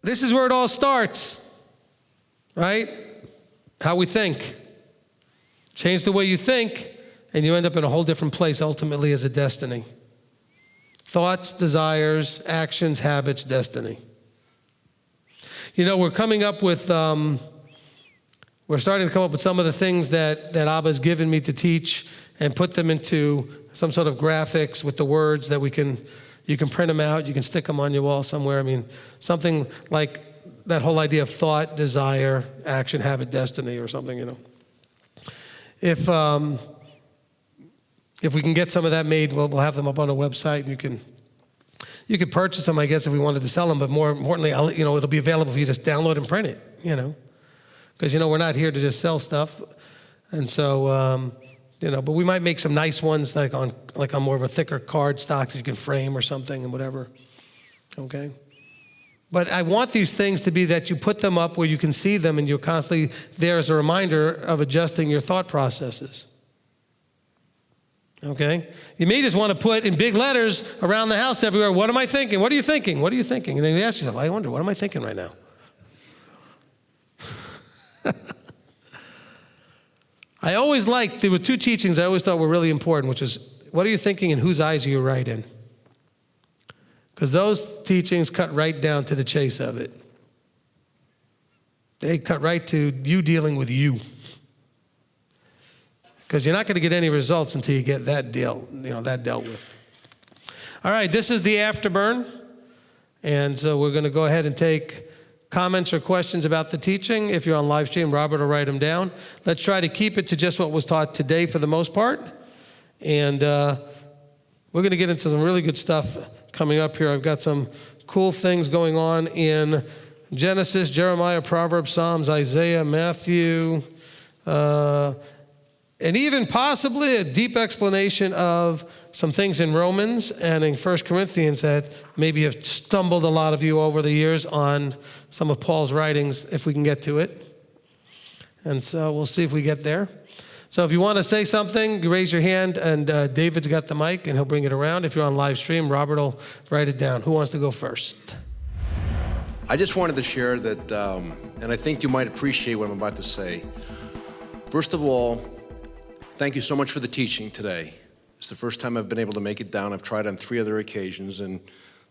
this is where it all starts, right? How we think. Change the way you think, and you end up in a whole different place ultimately as a destiny. Thoughts, desires, actions, habits, destiny. You know, we're coming up with, we're starting to come up with some of the things that Abba's given me to teach and put them into some sort of graphics with the words that you can print them out, you can stick them on your wall somewhere. I mean, something like that whole idea of thought, desire, action, habit, destiny, or something, you know. If we can get some of that made, we'll have them up on the website, and you can purchase them, I guess, if we wanted to sell them, but more importantly, it'll be available for you to just download and print it, you know. Because, we're not here to just sell stuff. And so, but we might make some nice ones like on more of a thicker card stock that you can frame or something and whatever, okay? But I want these things to be that you put them up where you can see them and you're constantly there as a reminder of adjusting your thought processes, okay? You may just want to put in big letters around the house everywhere, what am I thinking? What are you thinking? What are you thinking? And then you ask yourself, I wonder, what am I thinking right now? I always liked, there were two teachings I always thought were really important, which is, what are you thinking and whose eyes are you right in? Because those teachings cut right down to the chase of it. They cut right to you dealing with you. Because you're not going to get any results until you get that dealt with. All right, this is the Afterburn. And so we're going to go ahead and take comments or questions about the teaching. If you're on live stream, Robert will write them down. Let's try to keep it to just what was taught today for the most part. And we're going to get into some really good stuff coming up here. I've got some cool things going on in Genesis, Jeremiah, Proverbs, Psalms, Isaiah, Matthew, and even possibly a deep explanation of some things in Romans and in 1 Corinthians that maybe have stumbled a lot of you over the years on some of Paul's writings, if we can get to it. And so we'll see if we get there. So if you want to say something, you raise your hand, and David's got the mic, and he'll bring it around. If you're on live stream, Robert will write it down. Who wants to go first? I just wanted to share that, and I think you might appreciate what I'm about to say. First of all, thank you so much for the teaching today. It's the first time I've been able to make it down. I've tried on 3 other occasions, and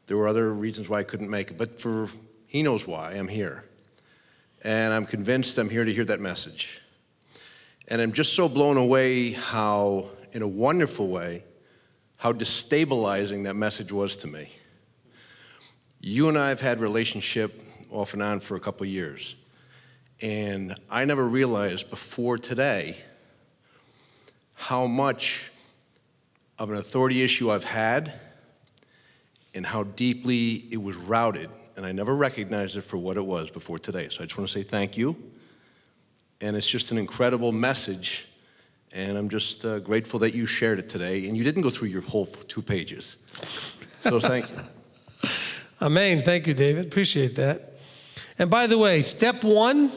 there were other reasons why I couldn't make it. But he knows why I'm here. And I'm convinced I'm here to hear that message. And I'm just so blown away how, in a wonderful way, how destabilizing that message was to me. You and I have had a relationship off and on for a couple of years. And I never realized before today how much of an authority issue I've had and how deeply it was routed. And I never recognized it for what it was before today. So I just want to say thank you. And it's just an incredible message. And I'm just grateful that you shared it today. And you didn't go through your whole 2 pages. So thank you. Amen. Thank you, David. Appreciate that. And by the way, step 1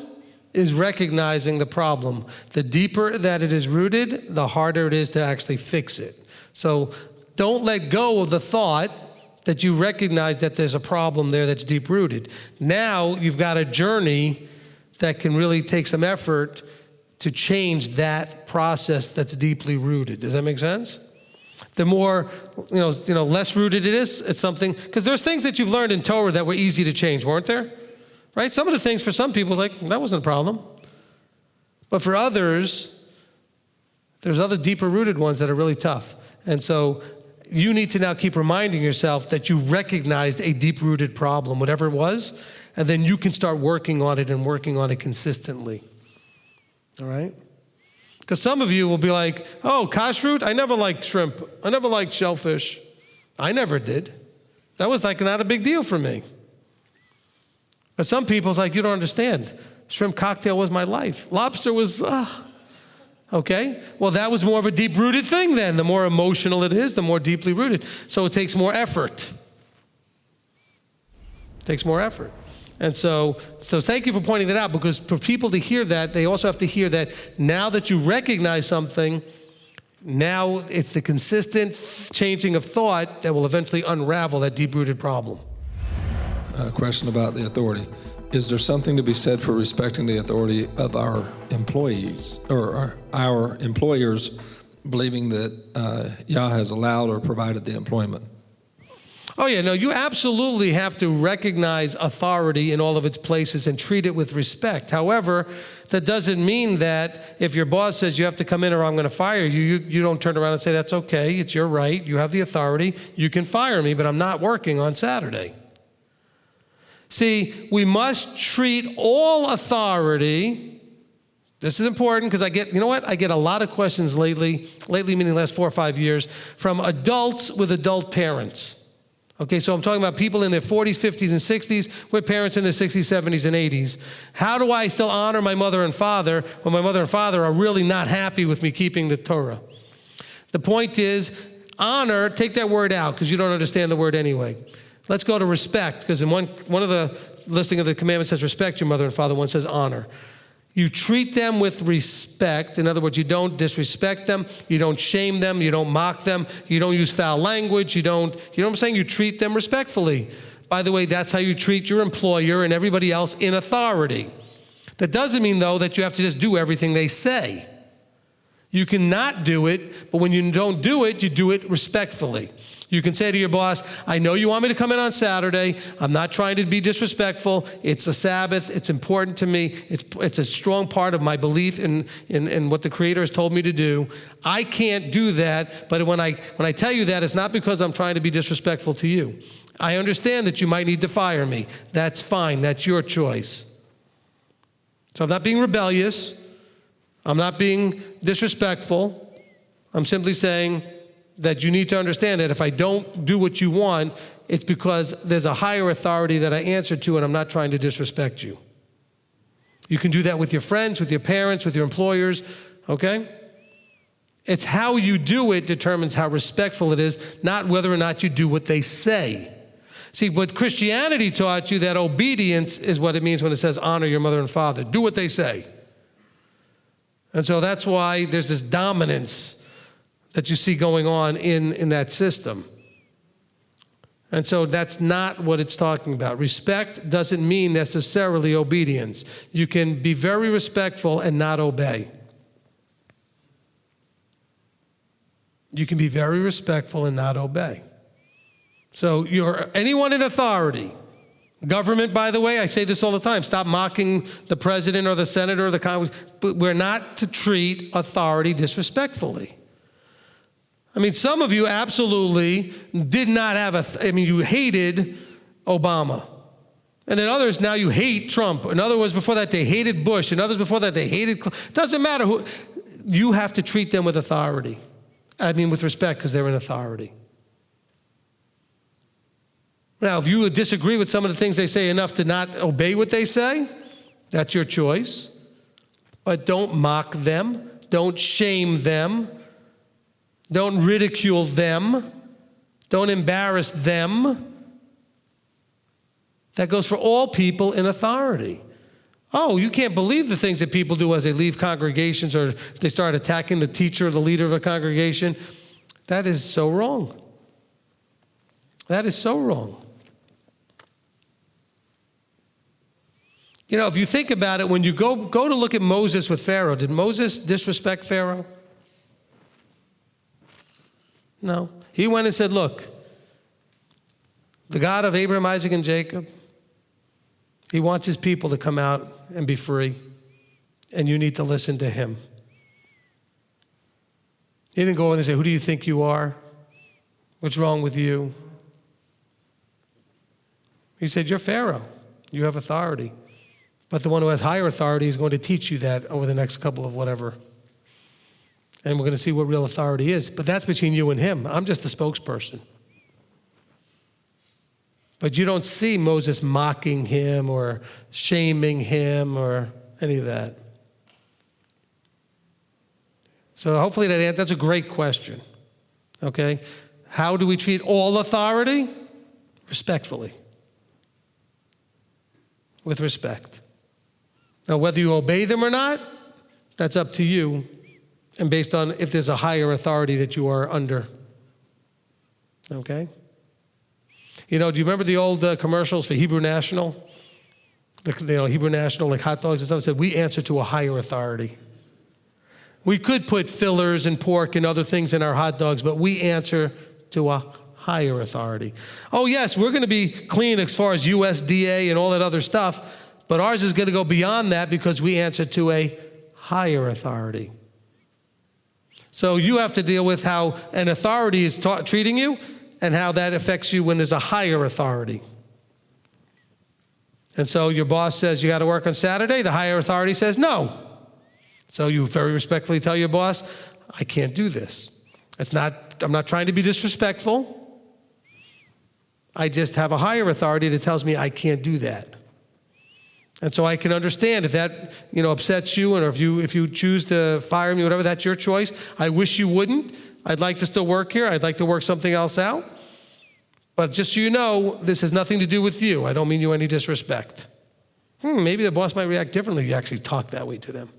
is recognizing the problem. The deeper that it is rooted, the harder it is to actually fix it. So don't let go of the thought that you recognize that there's a problem there that's deep-rooted. Now you've got a journey that can really take some effort to change that process that's deeply rooted. Does that make sense? The more, less rooted it is, it's something, because there's things that you've learned in Torah that were easy to change, weren't there? Right? Some of the things for some people, like, that wasn't a problem. But for others, there's other deeper rooted ones that are really tough. And so you need to now keep reminding yourself that you recognized a deep-rooted problem, whatever it was, and then you can start working on it and working on it consistently. All right? Because some of you will be like, oh, kashrut? I never liked shrimp. I never liked shellfish. I never did. That was like not a big deal for me. But some people, it's like, you don't understand. Shrimp cocktail was my life. Lobster was, okay. Well, that was more of a deep-rooted thing then. The more emotional it is, the more deeply rooted. So it takes more effort. It takes more effort. And so thank you for pointing that out, because for people to hear that, they also have to hear that now that you recognize something, now it's the consistent changing of thought that will eventually unravel that deep-rooted problem. question about the authority. Is there something to be said for respecting the authority of our employees or our employers, believing that Yah has allowed or provided the employment? Oh, yeah, no, you absolutely have to recognize authority in all of its places and treat it with respect. However, that doesn't mean that if your boss says you have to come in or I'm going to fire you, you don't turn around and say, that's okay, it's your right, you have the authority, you can fire me, but I'm not working on Saturday. See, we must treat all authority. This is important because I get a lot of questions lately meaning the last 4 or 5 years, from adults with adult parents. Okay, so I'm talking about people in their 40s, 50s, and 60s with parents in their 60s, 70s, and 80s. How do I still honor my mother and father when my mother and father are really not happy with me keeping the Torah? The point is, honor, take that word out because you don't understand the word anyway. Let's go to respect, because in one of the listing of the commandments says respect your mother and father, one says honor. You treat them with respect. In other words, you don't disrespect them, you don't shame them, you don't mock them, you don't use foul language, you know what I'm saying? You treat them respectfully. By the way, that's how you treat your employer and everybody else in authority. That doesn't mean, though, that you have to just do everything they say. You cannot do it, but when you don't do it, you do it respectfully. You can say to your boss, I know you want me to come in on Saturday. I'm not trying to be disrespectful. It's a Sabbath. It's important to me. It's a strong part of my belief in what the Creator has told me to do. I can't do that, but when I tell you that, it's not because I'm trying to be disrespectful to you. I understand that you might need to fire me. That's fine. That's your choice. So I'm not being rebellious. I'm not being disrespectful. I'm simply saying that you need to understand that if I don't do what you want, it's because there's a higher authority that I answer to, and I'm not trying to disrespect you. You can do that with your friends, with your parents, with your employers, okay? It's how you do it determines how respectful it is, not whether or not you do what they say. See, what Christianity taught you, that obedience is what it means when it says honor your mother and father. Do what they say. And so that's why there's this dominance that you see going on in that system. And so that's not what it's talking about. Respect doesn't mean necessarily obedience. You can be very respectful and not obey. You can be very respectful and not obey. So anyone in authority, government, by the way, I say this all the time, stop mocking the president or the senator or the Congress, but we're not to treat authority disrespectfully. I mean, some of you absolutely did not have you hated Obama. And in others, now you hate Trump. In other words, before that, they hated Bush. In others, before that, they hated, it doesn't matter who, you have to treat them with authority. With respect, because they're in authority. Now, if you disagree with some of the things they say enough to not obey what they say, that's your choice. But don't mock them. Don't shame them. Don't ridicule them. Don't embarrass them. That goes for all people in authority. Oh, you can't believe the things that people do as they leave congregations or they start attacking the teacher or the leader of a congregation. That is so wrong. That is so wrong. If you think about it, when you go to look at Moses with Pharaoh, did Moses disrespect Pharaoh? No. He went and said, look, the God of Abraham, Isaac, and Jacob, he wants his people to come out and be free, and you need to listen to him. He didn't go in and say, who do you think you are? What's wrong with you? He said, you're Pharaoh. You have authority. But the one who has higher authority is going to teach you that over the next couple of whatever. And we're going to see what real authority is. But that's between you and him. I'm just a spokesperson. But you don't see Moses mocking him or shaming him or any of that. So hopefully that's a great question. Okay? How do we treat all authority? Respectfully. With respect. Now, whether you obey them or not, that's up to you, and based on if there's a higher authority that you are under. Okay? You know, do you remember the old commercials for Hebrew National? Hebrew National, like hot dogs and stuff, said, we answer to a higher authority. We could put fillers and pork and other things in our hot dogs, but we answer to a higher authority. Oh, yes, we're going to be clean as far as USDA and all that other stuff, but ours is going to go beyond that because we answer to a higher authority. So you have to deal with how an authority is treating you and how that affects you when there's a higher authority. And so your boss says you got to work on Saturday. The higher authority says no. So you very respectfully tell your boss, I can't do this. I'm not trying to be disrespectful. I just have a higher authority that tells me I can't do that. And so I can understand if that, upsets you, and if you choose to fire me, whatever, that's your choice. I wish you wouldn't. I'd like to still work here. I'd like to work something else out. But just so you know, this has nothing to do with you. I don't mean you any disrespect. Maybe the boss might react differently if you actually talk that way to them.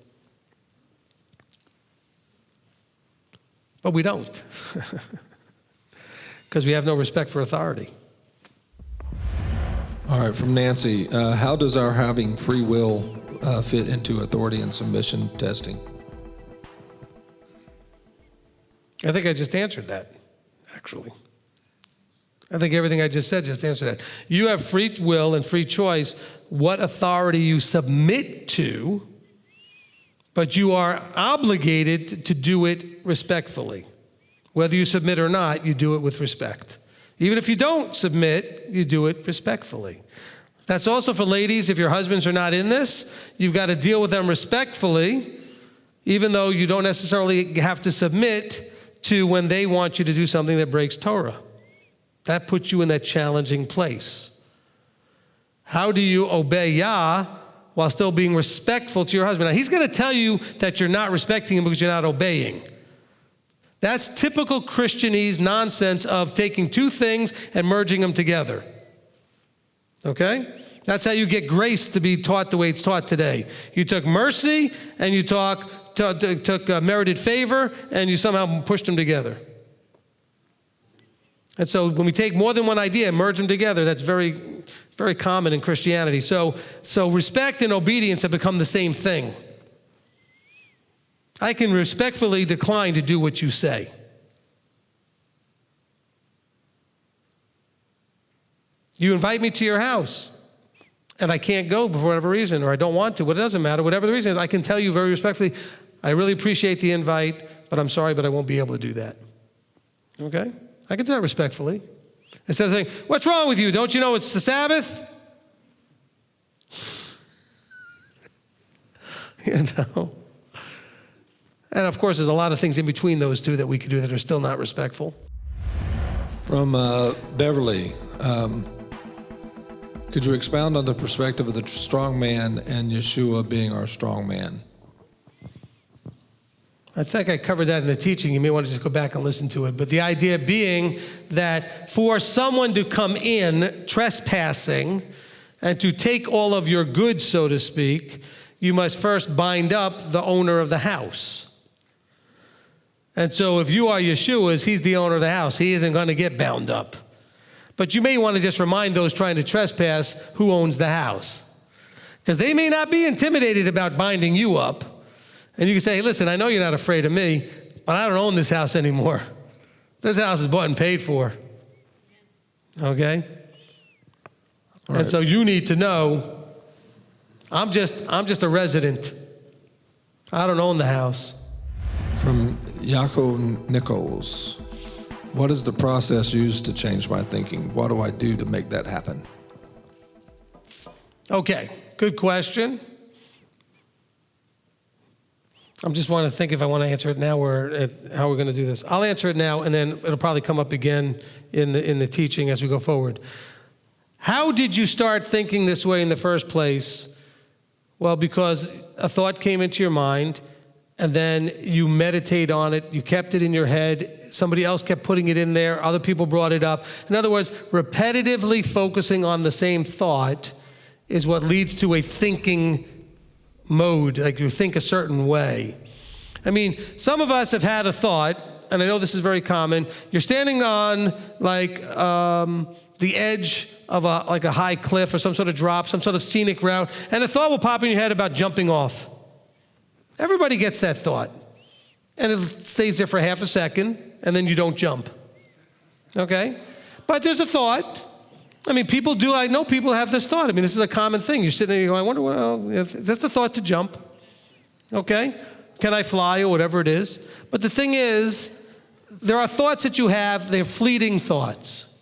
But we don't. Because we have no respect for authority. All right, from Nancy, how does our having free will fit into authority and submission testing? I think I just answered that, actually. I think everything I just said just answered that. You have free will and free choice what authority you submit to, but you are obligated to do it respectfully. Whether you submit or not, you do it with respect. Even if you don't submit, you do it respectfully. That's also for ladies. If your husbands are not in this, you've got to deal with them respectfully, even though you don't necessarily have to submit to when they want you to do something that breaks Torah. That puts you in that challenging place. How do you obey Yah while still being respectful to your husband? Now, he's going to tell you that you're not respecting him because you're not obeying. That's typical Christianese nonsense of taking two things and merging them together. Okay? That's how you get grace to be taught the way it's taught today. You took mercy and you took merited favor and you somehow pushed them together. And so when we take more than one idea and merge them together, that's very, very common in Christianity. So respect and obedience have become the same thing. I can respectfully decline to do what you say. You invite me to your house, and I can't go for whatever reason, or I don't want to. Well, it doesn't matter. Whatever the reason is, I can tell you very respectfully, I really appreciate the invite, but I'm sorry, but I won't be able to do that. Okay? I can do that respectfully. Instead of saying, what's wrong with you? Don't you know it's the Sabbath? And of course, there's a lot of things in between those two that we could do that are still not respectful. From Beverly, could you expound on the perspective of the strong man and Yeshua being our strong man? I think I covered that in the teaching. You may want to just go back and listen to it. But the idea being that for someone to come in trespassing and to take all of your goods, so to speak, you must first bind up the owner of the house. And so if you are Yeshua's, he's the owner of the house. He isn't going to get bound up. But you may want to just remind those trying to trespass who owns the house. Because they may not be intimidated about binding you up. And you can say, hey, listen, I know you're not afraid of me, but I don't own this house anymore. This house is bought and paid for. Okay? Right. And so you need to know, I'm just a resident. I don't own the house. From Yaakov Nichols, what is the process used to change my thinking? What do I do to make that happen? Okay, good question. I just want to think if I want to answer it now or how we're going to do this. I'll answer it now, and then it'll probably come up again in the teaching as we go forward. How did you start thinking this way in the first place? Well, because a thought came into your mind, and then you meditate on it. You kept it in your head. Somebody else kept putting it in there. Other people brought it up. In other words, repetitively focusing on the same thought is what leads to a thinking mode, like you think a certain way. I mean, some of us have had a thought, and I know this is very common. You're standing on the edge of like a high cliff or some sort of drop, some sort of scenic route, and a thought will pop in your head about jumping off. Everybody gets that thought. And it stays there for half a second, and then you don't jump. Okay? But there's a thought. I mean, people do. I know people have this thought. I mean, this is a common thing. You're sitting there, you go, I wonder, well, is this the thought to jump? Okay? Can I fly or whatever it is? But the thing is, there are thoughts that you have, they're fleeting thoughts.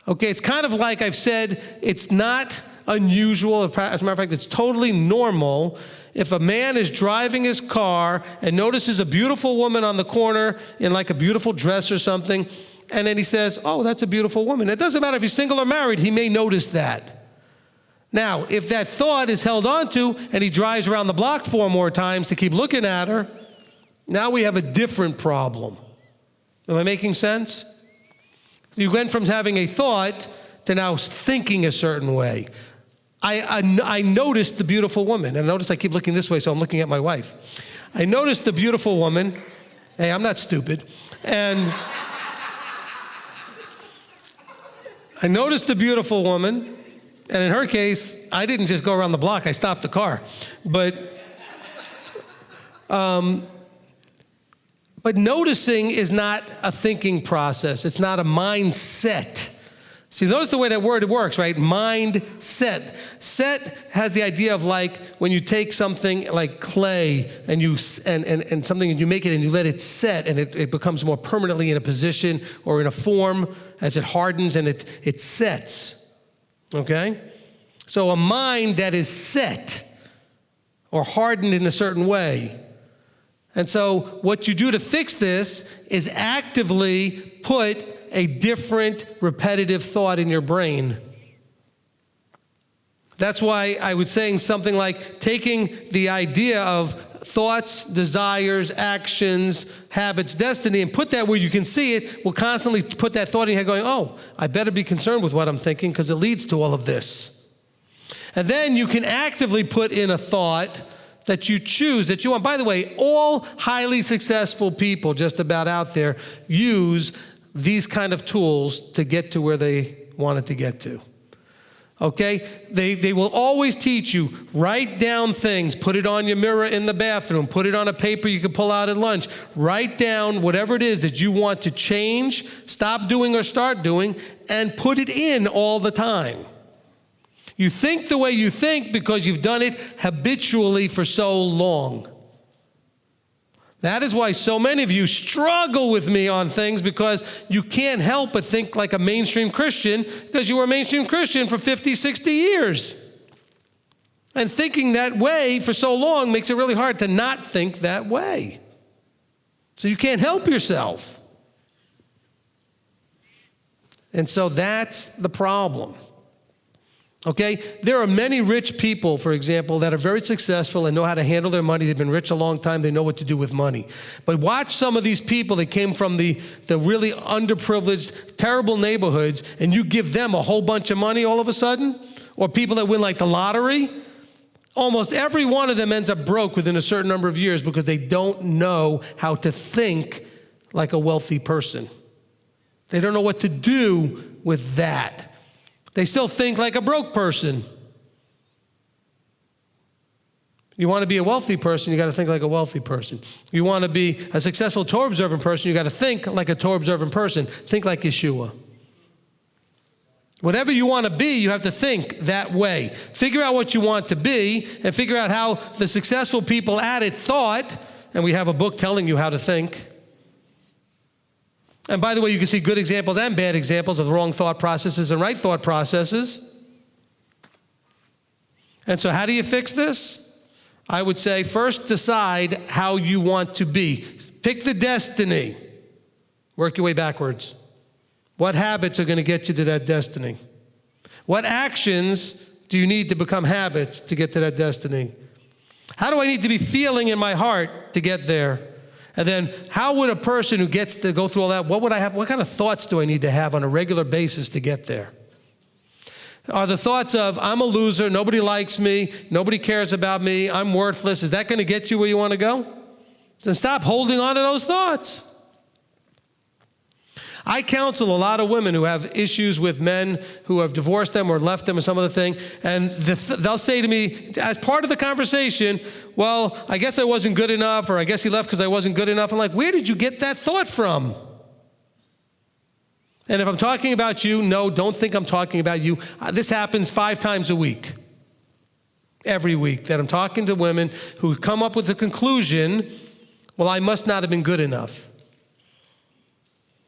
Okay? It's kind of like I've said, it's not unusual. As a matter of fact, it's totally normal if a man is driving his car and notices a beautiful woman on the corner in like a beautiful dress or something, and then he says, oh, that's a beautiful woman. It doesn't matter if he's single or married, he may notice that. Now, if that thought is held onto and he drives around the block 4 more times to keep looking at her, now we have a different problem. Am I making sense? You went from having a thought to now thinking a certain way. I noticed the beautiful woman. And notice I keep looking this way, so I'm looking at my wife. I noticed the beautiful woman. Hey, I'm not stupid. And I noticed the beautiful woman. And in her case, I didn't just go around the block. I stopped the car. But noticing is not a thinking process. It's not a mindset. See, notice the way that word works, right? Mindset. Set has the idea of like when you take something like clay and you and something and you make it and you let it set and it becomes more permanently in a position or in a form as it hardens and it sets. Okay? So a mind that is set or hardened in a certain way. And so what you do to fix this is actively put a different repetitive thought in your brain. That's why I was saying something like taking the idea of thoughts, desires, actions, habits, destiny, and put that where you can see it, will constantly put that thought in your head going, oh, I better be concerned with what I'm thinking because it leads to all of this. And then you can actively put in a thought that you choose, that you want. By the way, all highly successful people just about out there use these kind of tools to get to where they wanted to get to. Okay? They will always teach you, write down things, put it on your mirror in the bathroom, put it on a paper you can pull out at lunch. Write down whatever it is that you want to change, stop doing or start doing, and put it in all the time. You think the way you think because you've done it habitually for so long. That is why so many of you struggle with me on things because you can't help but think like a mainstream Christian because you were a mainstream Christian for 50, 60 years. And thinking that way for so long makes it really hard to not think that way. So you can't help yourself. And so that's the problem. Okay, there are many rich people, for example, that are very successful and know how to handle their money. They've been rich a long time. They know what to do with money. But watch some of these people that came from the really underprivileged, terrible neighborhoods, and you give them a whole bunch of money all of a sudden, or people that win like the lottery. Almost every one of them ends up broke within a certain number of years because they don't know how to think like a wealthy person. They don't know what to do with that. They still think like a broke person. You want to be a wealthy person, you got to think like a wealthy person. You want to be a successful Torah observant person, you got to think like a Torah observant person. Think like Yeshua. Whatever you want to be, you have to think that way. Figure out what you want to be and figure out how the successful people at it thought, and we have a book telling you how to think. And by the way, you can see good examples and bad examples of wrong thought processes and right thought processes. And so how do you fix this? I would say first decide how you want to be. Pick the destiny. Work your way backwards. What habits are going to get you to that destiny? What actions do you need to become habits to get to that destiny? How do I need to be feeling in my heart to get there? And then how would a person who gets to go through all that, what would I have? What kind of thoughts do I need to have on a regular basis to get there? Are the thoughts of, I'm a loser, nobody likes me, nobody cares about me, I'm worthless, is that going to get you where you want to go? Then stop holding on to those thoughts. I counsel a lot of women who have issues with men who have divorced them or left them or some other thing, and they'll say to me, as part of the conversation, well, I guess I wasn't good enough, or I guess he left because I wasn't good enough. I'm like, where did you get that thought from? And if I'm talking about you, no, don't think I'm talking about you. This happens 5 times a week. Every week that I'm talking to women who come up with the conclusion, well, I must not have been good enough.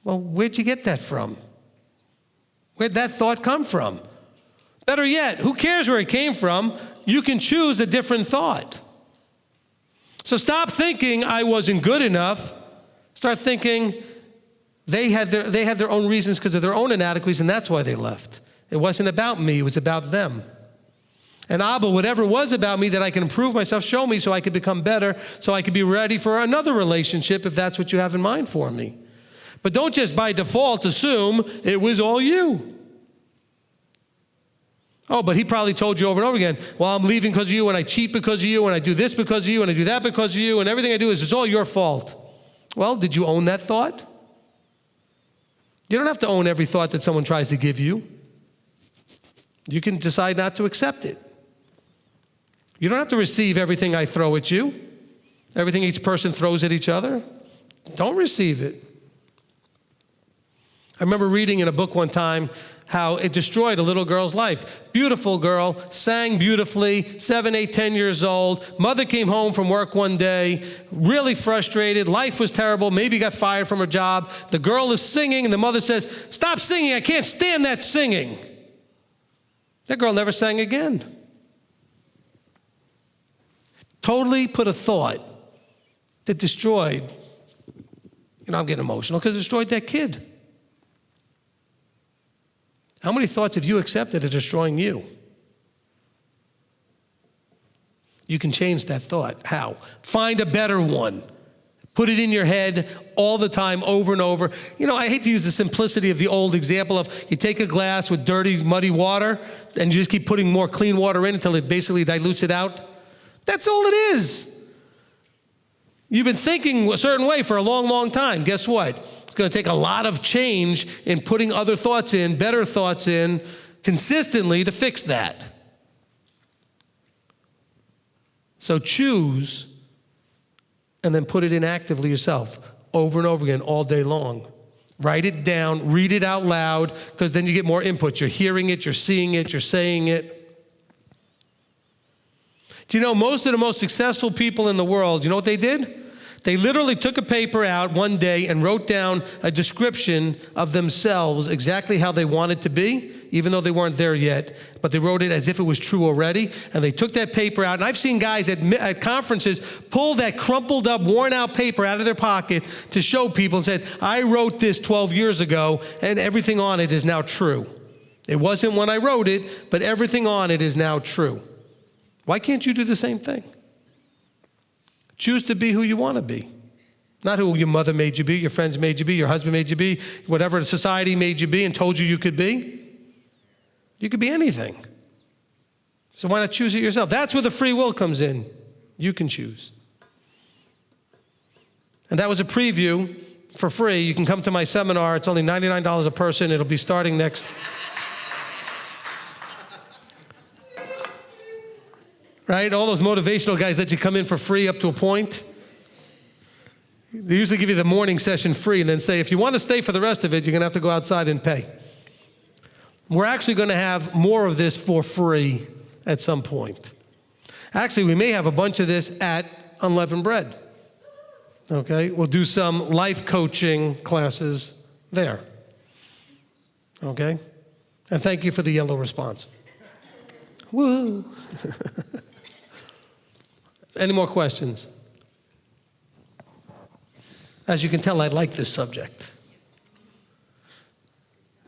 Well, where'd you get that from? Where'd that thought come from? Better yet, who cares where it came from? You can choose a different thought. So stop thinking I wasn't good enough. Start thinking they had their own reasons because of their own inadequacies, and that's why they left. It wasn't about me, it was about them. And Abba, whatever it was about me that I can improve myself, show me so I could become better, so I could be ready for another relationship if that's what you have in mind for me. But don't just by default assume it was all you. Oh, but he probably told you over and over again, well, I'm leaving because of you, and I cheat because of you, and I do this because of you, and I do that because of you, and everything I do is it's all your fault. Well, did you own that thought? You don't have to own every thought that someone tries to give you. You can decide not to accept it. You don't have to receive everything I throw at you, everything each person throws at each other. Don't receive it. I remember reading in a book one time how it destroyed a little girl's life. Beautiful girl, sang beautifully, 7, 8, 10 years old. Mother came home from work one day, really frustrated. Life was terrible, maybe got fired from her job. The girl is singing, and the mother says, "Stop singing, I can't stand that singing." That girl never sang again. Totally put a thought that destroyed, I'm getting emotional because it destroyed that kid. How many thoughts have you accepted are destroying you? You can change that thought. How? Find a better one. Put it in your head all the time, over and over. I hate to use the simplicity of the old example of you take a glass with dirty, muddy water, and you just keep putting more clean water in until it basically dilutes it out. That's all it is. You've been thinking a certain way for a long, long time. Guess what? It's going to take a lot of change in putting other thoughts in, better thoughts in, consistently to fix that. So choose and then put it in actively yourself over and over again all day long. Write it down, read it out loud, because then you get more input. You're hearing it, you're seeing it, you're saying it. Do you know most of the most successful people in the world, you know what they did? They literally took a paper out one day and wrote down a description of themselves, exactly how they wanted to be, even though they weren't there yet, but they wrote it as if it was true already, and they took that paper out. And I've seen guys at conferences pull that crumpled up, worn out paper out of their pocket to show people and said, I wrote this 12 years ago, and everything on it is now true. It wasn't when I wrote it, but everything on it is now true. Why can't you do the same thing? Choose to be who you want to be. Not who your mother made you be, your friends made you be, your husband made you be, whatever society made you be and told you could be. You could be anything. So why not choose it yourself? That's where the free will comes in. You can choose. And that was a preview for free. You can come to my seminar. It's only $99 a person. It'll be starting next. Right? All those motivational guys that you come in for free up to a point. They usually give you the morning session free and then say, if you want to stay for the rest of it, you're going to have to go outside and pay. We're actually going to have more of this for free at some point. Actually, we may have a bunch of this at Unleavened Bread. Okay? We'll do some life coaching classes there. Okay? And thank you for the yellow response. Woo! Any more questions? As you can tell, I like this subject.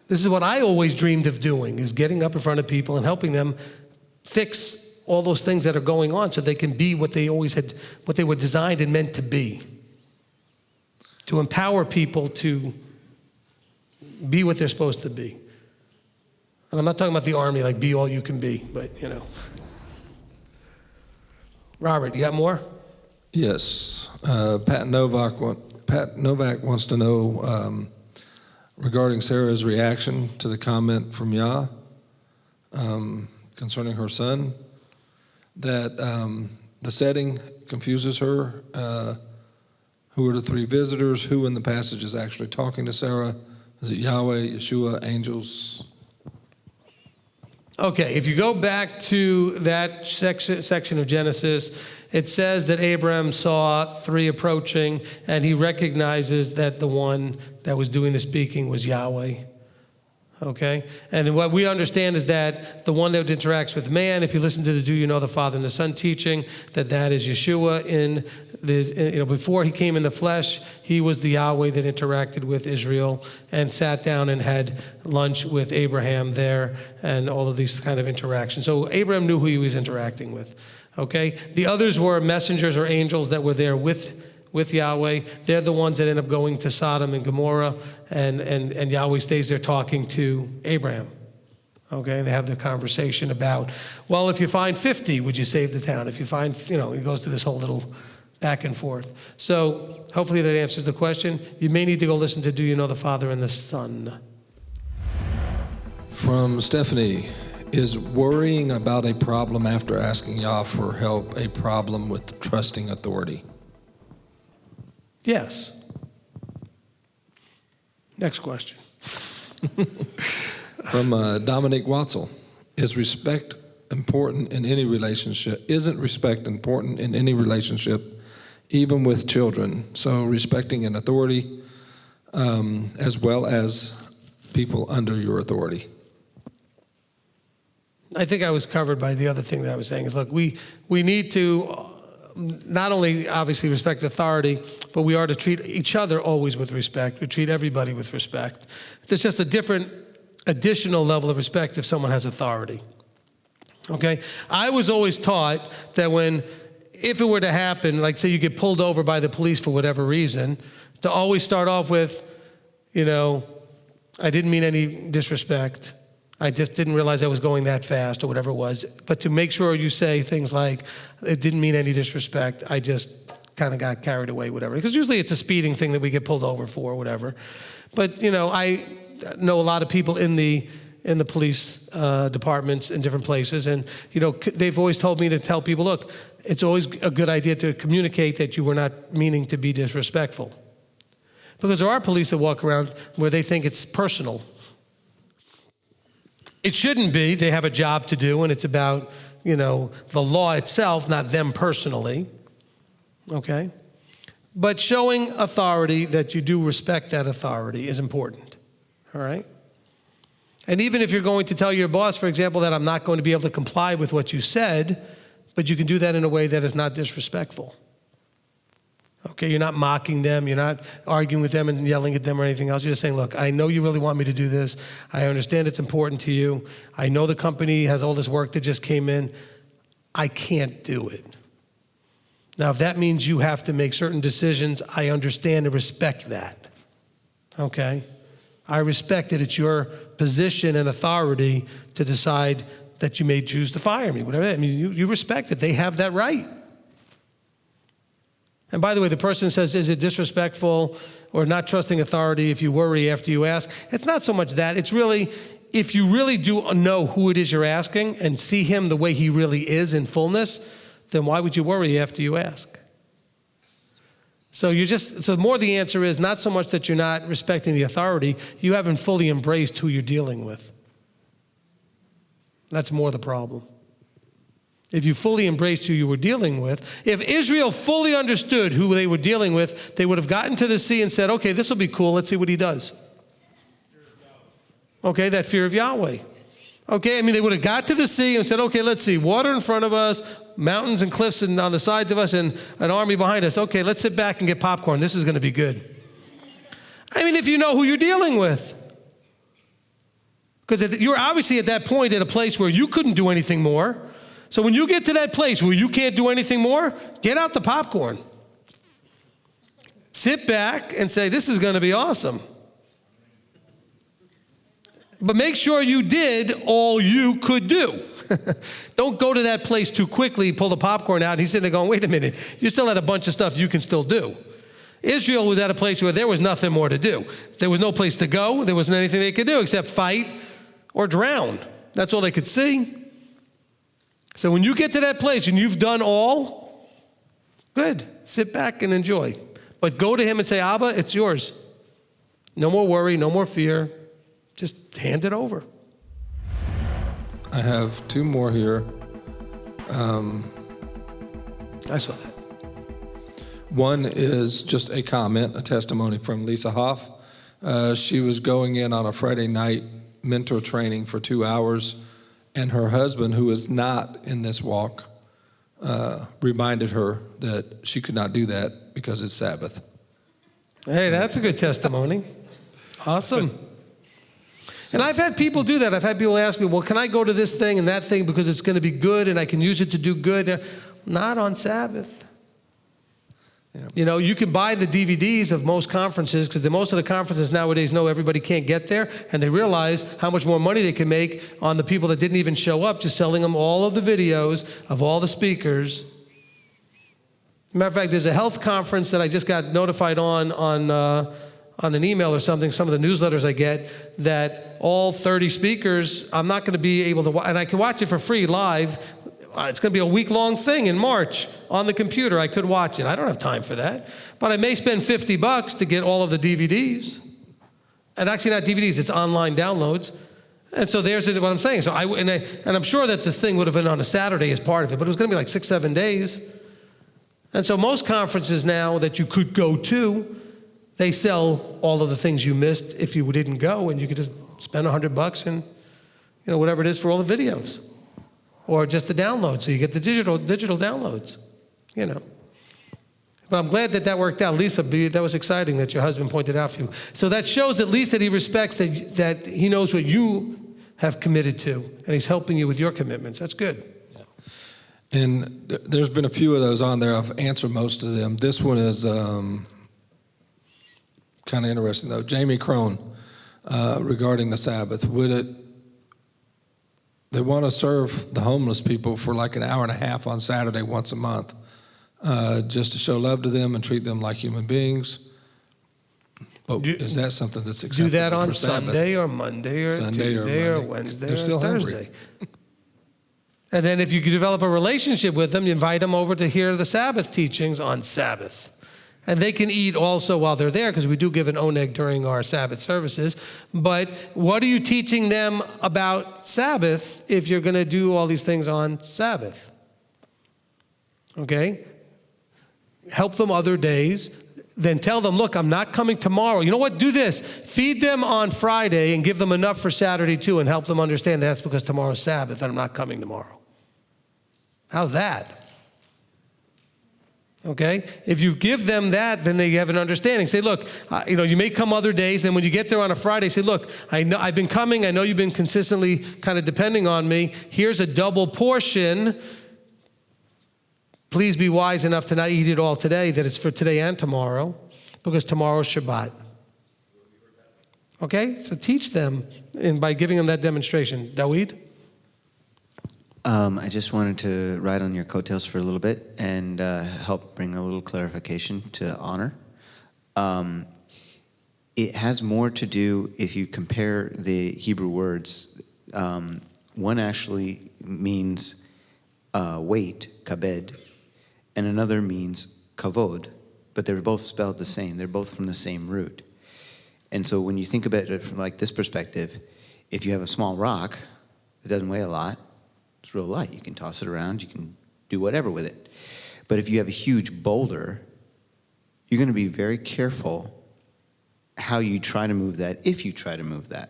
This is what I always dreamed of doing, is getting up in front of people and helping them fix all those things that are going on so they can be what they always had, what they were designed and meant to be. To empower people to be what they're supposed to be. And I'm not talking about the army, like be all you can be, but Robert, you got more? Yes. Pat Novak wants to know regarding Sarah's reaction to the comment from Yah concerning her son, that the setting confuses her. Who are the three visitors? Who in the passage is actually talking to Sarah? Is it Yahweh, Yeshua, angels? Okay, if you go back to that section of Genesis, it says that Abraham saw three approaching, and he recognizes that the one that was doing the speaking was Yahweh. Okay? And what we understand is that the one that interacts with man, if you listen to the Do You Know the Father and the Son teaching, that is Yeshua in this, before he came in the flesh, he was the Yahweh that interacted with Israel and sat down and had lunch with Abraham there and all of these kind of interactions. So Abraham knew who he was interacting with. Okay? The others were messengers or angels that were there with Yahweh. They're the ones that end up going to Sodom and Gomorrah, and Yahweh stays there talking to Abraham. Okay, and they have the conversation about, well, if you find 50, would you save the town? If you find, he goes through this whole little back and forth. So hopefully that answers the question. You may need to go listen to Do You Know the Father and the Son? From Stephanie, is worrying about a problem after asking Yah for help a problem with trusting authority? Yes. Next question. From Dominic Watzel, is respect important in any relationship? Isn't respect important in any relationship, even with children? So respecting an authority as well as people under your authority. I think I was covered by the other thing that I was saying is, look, we need to not only obviously respect authority, but we are to treat each other always with respect. We treat everybody with respect. There's just a different additional level of respect if someone has authority. Okay? I was always taught that if it were to happen, like say you get pulled over by the police for whatever reason, to always start off with, I didn't mean any disrespect. I just didn't realize I was going that fast or whatever it was. But to make sure you say things like, it didn't mean any disrespect, I just kind of got carried away, whatever. Because usually it's a speeding thing that we get pulled over for or whatever. But, I know a lot of people in the police departments in different places. And, they've always told me to tell people, look, it's always a good idea to communicate that you were not meaning to be disrespectful. Because there are police that walk around where they think it's personal. It shouldn't be. They have a job to do, and it's about, the law itself, not them personally. Okay? But showing authority, that you do respect that authority, is important. All right? And even if you're going to tell your boss, for example, that I'm not going to be able to comply with what you said, but you can do that in a way that is not disrespectful. Okay, you're not mocking them, you're not arguing with them and yelling at them or anything else. You're just saying, look, I know you really want me to do this. I understand it's important to you. I know the company has all this work that just came in. I can't do it. Now, if that means you have to make certain decisions, I understand and respect that. Okay? I respect that it's your position and authority to decide that you may choose to fire me, whatever. I mean, you respect it. They have that right. And by the way, the person says, is it disrespectful or not trusting authority if you worry after you ask? It's not so much that. It's really, if you really do know who it is you're asking and see him the way he really is in fullness, then why would you worry after you ask? So more the answer is not so much that you're not respecting the authority, you haven't fully embraced who you're dealing with. That's more the problem. If you fully embraced who you were dealing with, if Israel fully understood who they were dealing with, they would have gotten to the sea and said, okay, this will be cool, let's see what he does. Okay, that fear of Yahweh. Okay, they would have got to the sea and said, okay, let's see, water in front of us, mountains and cliffs on the sides of us, and an army behind us. Okay, let's sit back and get popcorn. This is going to be good. If you know who you're dealing with. Because you're obviously at that point at a place where you couldn't do anything more. So when you get to that place where you can't do anything more, get out the popcorn. Sit back and say, this is going to be awesome. But make sure you did all you could do. Don't go to that place too quickly, pull the popcorn out, and he's sitting there going, wait a minute, you still had a bunch of stuff you can still do. Israel was at a place where there was nothing more to do. There was no place to go. There wasn't anything they could do except fight or drown. That's all they could see. So when you get to that place and you've done all, good. Sit back and enjoy. But go to him and say, Abba, it's yours. No more worry, no more fear. Just hand it over. I have two more here. I saw that. One is just a comment, a testimony from Lisa Hoff. She was going in on a Friday night mentor training for 2 hours, and her husband, who is not in this walk, reminded her that she could not do that because it's Sabbath. Hey, that's a good testimony. Awesome. And I've had people do that. I've had people ask me, well, can I go to this thing and that thing because it's going to be good and I can use it to do good? Not on Sabbath. Yeah. You know, you can buy the DVDs of most conferences because most of the conferences nowadays know everybody can't get there, and they realize how much more money they can make on the people that didn't even show up, just selling them all of the videos of all the speakers. Matter of fact, there's a health conference that I just got notified on an email or something, some of the newsletters I get, that all 30 speakers, I'm not going to be able to watch, and I can watch it for free live. It's going to be a week-long thing in March on the computer. I could watch it. I don't have time for that. But I may spend $50 to get all of the DVDs. And actually not DVDs, it's online downloads. And so there's what I'm saying. So and I'm sure that this thing would have been on a Saturday as part of it, but it was going to be like 6-7 days. And so most conferences now that you could go to, they sell all of the things you missed if you didn't go, and you could just spend $100 and whatever it is for all the videos. Or just the download, so you get the digital downloads, But I'm glad that worked out. Lisa, that was exciting that your husband pointed out for you. So that shows at least that he respects that he knows what you have committed to, and he's helping you with your commitments. That's good. Yeah. And there's been a few of those on there. I've answered most of them. This one is kind of interesting, though. Jamie Crone, regarding the Sabbath. They want to serve the homeless people for like an hour and a half on Saturday once a month, just to show love to them and treat them like human beings. But is that something that's acceptable? Do that on for Sabbath? Sunday or Monday or Sunday Tuesday or or Monday. Wednesday They're or still Thursday. hungry. And then if you could develop a relationship with them, you invite them over to hear the Sabbath teachings on Sabbath. And they can eat also while they're there, because we do give an oneg during our Sabbath services. But what are you teaching them about Sabbath if you're going to do all these things on Sabbath? Okay? Help them other days. Then tell them, look, I'm not coming tomorrow. You know what? Do this. Feed them on Friday and give them enough for Saturday too, and help them understand that's because tomorrow's Sabbath and I'm not coming tomorrow. How's that? Okay? If you give them that, then they have an understanding. Say, look, you may come other days, and when you get there on a Friday, say, look, I know I've been coming. I know you've been consistently kind of depending on me. Here's a double portion. Please be wise enough to not eat it all today, that it's for today and tomorrow, because tomorrow's Shabbat. Okay? So teach them by giving them that demonstration. Dawid? I just wanted to ride on your coattails for a little bit and help bring a little clarification to honor. It has more to do, if you compare the Hebrew words, one actually means weight, kabed, and another means kavod, but they're both spelled the same. They're both from the same root. And so when you think about it from like this perspective, if you have a small rock that doesn't weigh a lot, it's real light. You can toss it around. You can do whatever with it. But if you have a huge boulder, you're going to be very careful how you try to move that, if you try to move that.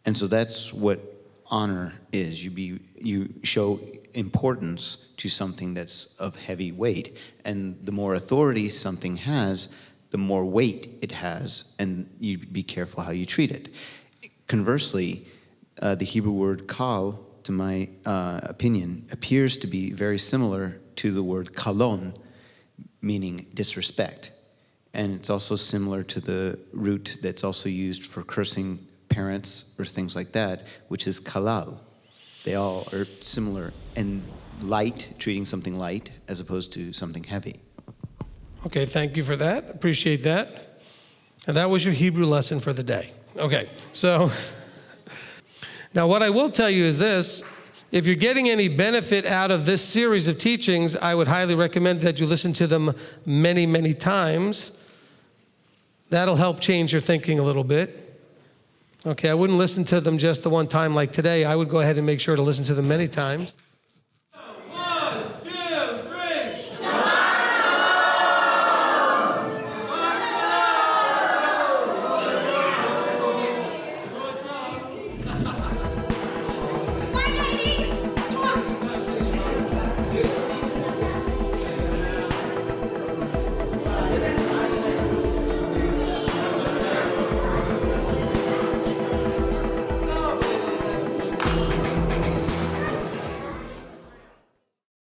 And so that's what honor is. You show importance to something that's of heavy weight. And the more authority something has, the more weight it has, and you be careful how you treat it. Conversely, the Hebrew word kal, to my opinion, appears to be very similar to the word kalon, meaning disrespect. And it's also similar to the root that's also used for cursing parents or things like that, which is kalal. They all are similar, and light, treating something light as opposed to something heavy. Okay, thank you for that. Appreciate that. And that was your Hebrew lesson for the day. Okay, so now what I will tell you is this. If you're getting any benefit out of this series of teachings, I would highly recommend that you listen to them many, many times. That'll help change your thinking a little bit. Okay, I wouldn't listen to them just the one time like today. I would go ahead and make sure to listen to them many times.